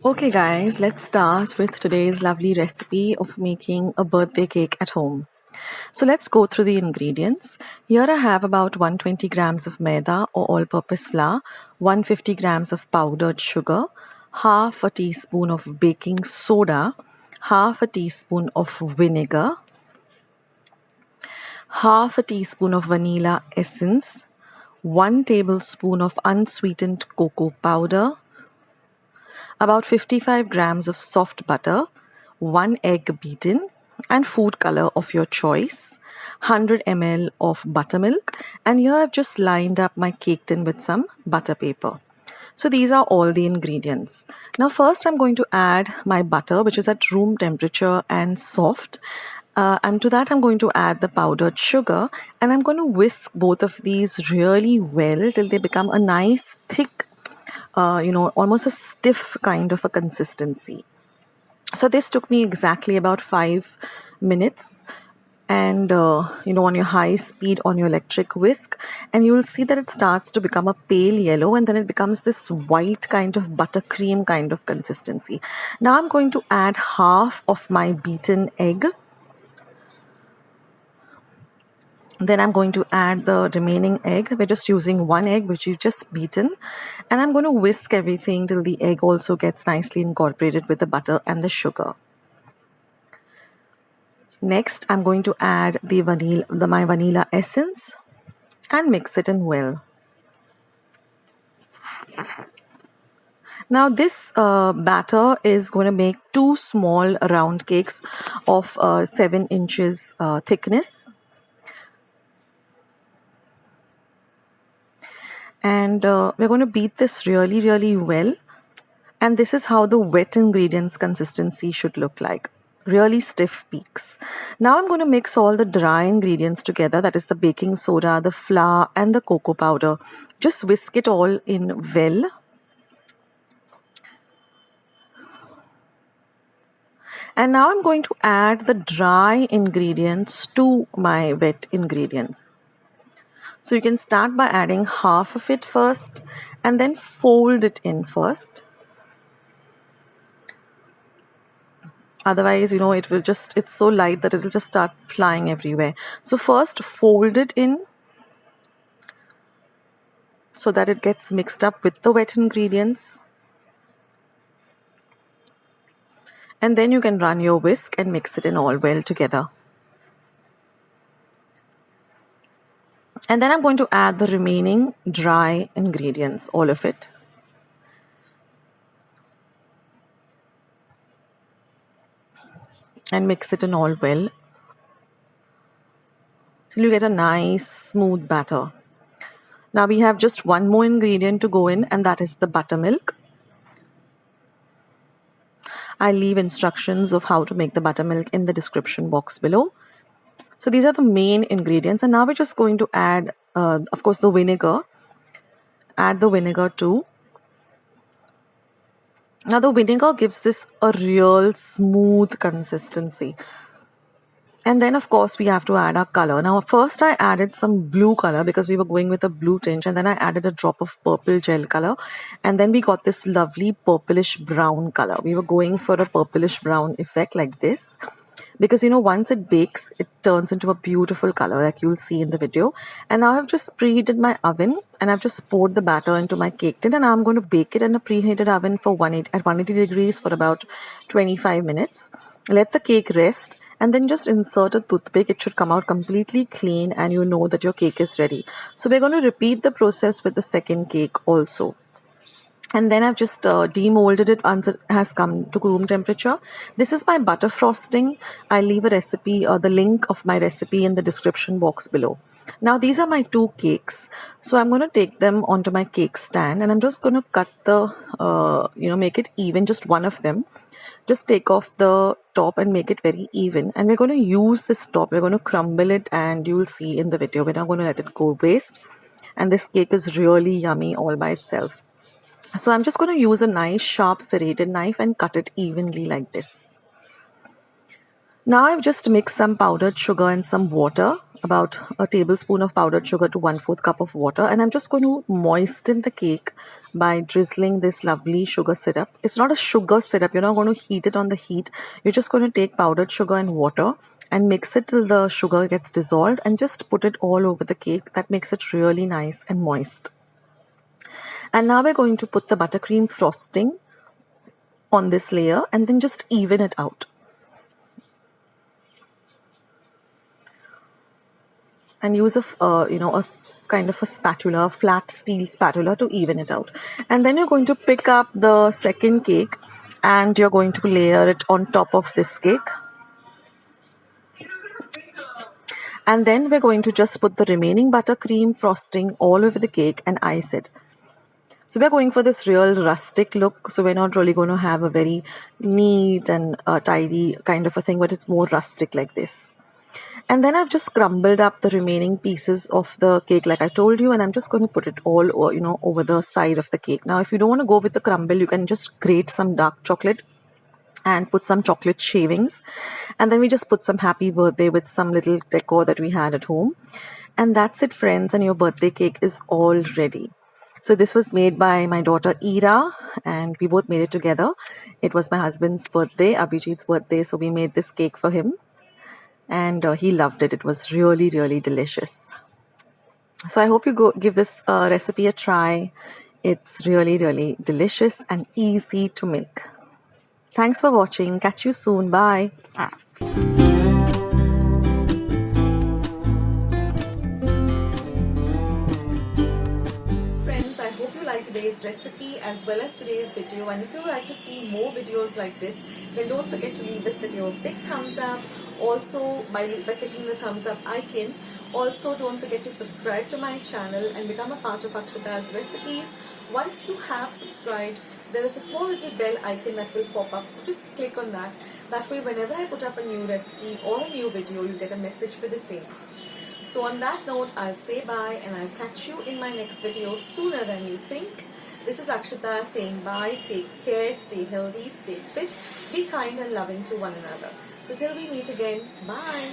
Okay guys, let's start with today's lovely recipe of making a birthday cake at home. So let's go through the ingredients. Here I have about 120 grams of maida or all-purpose flour, 150 grams of powdered sugar, half a teaspoon of baking soda, half a teaspoon of vinegar, half a teaspoon of vanilla essence, 1 tablespoon of unsweetened cocoa powder, about 55 grams of soft butter, 1 egg beaten, and food color of your choice, 100 ml of buttermilk, and here I've just lined up my cake tin with some butter paper. So these are all the ingredients. Now first I'm going to add my butter, which is at room temperature and soft. And to that I'm going to add the powdered sugar, and I'm going to whisk both of these really well till they become a nice thick almost a stiff kind of a consistency. So this took me exactly about 5 minutes, and on your high speed on your electric whisk, and you will see that it starts to become a pale yellow, and then it becomes this white kind of buttercream kind of consistency. Now I'm going to add half of my beaten egg. Then I'm going to add the remaining egg. We're just using 1 egg which you've just beaten, and I'm going to whisk everything till the egg also gets nicely incorporated with the butter and the sugar. Next I'm going to add my vanilla essence and mix it in well. Now this batter is going to make 2 small round cakes of 7 inches thickness. And we're going to beat this really well, and this is how the wet ingredients consistency should look like, really stiff peaks. Now I'm going to mix all the dry ingredients together, that is the baking soda, the flour and the cocoa powder. Just whisk it all in well. And now I'm going to add the dry ingredients to my wet ingredients. So you can start by adding half of it first and then fold it in first. Otherwise, it's so light that it will just start flying everywhere. So first fold it in so that it gets mixed up with the wet ingredients. And then you can run your whisk and mix it in all well together. And then I'm going to add the remaining dry ingredients, all of it. And mix it in all well till you get a nice smooth batter. Now we have just one more ingredient to go in, and that is the buttermilk. I'll leave instructions of how to make the buttermilk in the description box below. So these are the main ingredients, and now we're just going to add, of course, the vinegar. Add the vinegar too. Now the vinegar gives this a real smooth consistency. And then of course we have to add our color. Now first I added some blue color because we were going with a blue tinge, and then I added a drop of purple gel color, and then we got this lovely purplish brown color. We were going for a purplish brown effect like this, because once it bakes, it turns into a beautiful color like you'll see in the video. And now I've just preheated my oven, and I've just poured the batter into my cake tin, and I'm going to bake it in a preheated oven for 180 degrees for about 25 minutes. Let the cake rest, and then just insert a toothpick. It should come out completely clean, and you know that your cake is ready. So we're going to repeat the process with the second cake also. And then I've just demolded it once it has come to room temperature. This is my butter frosting. I'll leave a recipe or the link of my recipe in the description box below. Now these are my 2 cakes. So I'm going to take them onto my cake stand, and I'm just going to cut the, make it even, just one of them. Just take off the top and make it very even. And we're going to use this top. We're going to crumble it, and you will see in the video. We're not going to let it go waste. And this cake is really yummy all by itself. So I'm just going to use a nice sharp serrated knife and cut it evenly like this. Now I've just mixed some powdered sugar and some water about a tablespoon of powdered sugar to 1/4 cup of water, and I'm just going to moisten the cake by drizzling this lovely sugar syrup. It's not a sugar syrup, you're not going to heat it on the heat. You're just going to take powdered sugar and water and mix it till the sugar gets dissolved and just put it all over the cake. That makes it really nice and moist. And now we're going to put the buttercream frosting on this layer and then just even it out. And use a kind of a spatula, a flat steel spatula, to even it out. And then you're going to pick up the second cake and you're going to layer it on top of this cake. And then we're going to just put the remaining buttercream frosting all over the cake and ice it. So we're going for this real rustic look. So we're not really going to have a very neat and tidy kind of a thing, but it's more rustic like this. And then I've just crumbled up the remaining pieces of the cake like I told you, and I'm just going to put it all over the side of the cake. Now if you don't want to go with the crumble, you can just grate some dark chocolate and put some chocolate shavings, and then we just put some happy birthday with some little decor that we had at home. And that's it, friends, and your birthday cake is all ready. So this was made by my daughter Ira, and we both made it together. It was my husband's birthday, Abhijit's birthday, so we made this cake for him. And he loved it. It was really, really delicious. So I hope you go give this recipe a try. It's really, really delicious and easy to make. Thanks for watching. Catch you soon. Bye. Friends, I hope you liked today's recipe as well as today's video, and if you would like to see more videos like this, then don't forget to leave this video a big thumbs up. Also by clicking the thumbs up icon. Also don't forget to subscribe to my channel and become a part of Akshita's recipes. Once you have subscribed, there is a small little bell icon that will pop up, so just click on that. That way whenever I put up a new recipe or a new video, you get a message for the same. So on that note, I'll say bye and I'll catch you in my next video sooner than you think. This is Akshita saying bye. Take care, stay healthy, stay fit, be kind and loving to one another. So till we meet again, bye.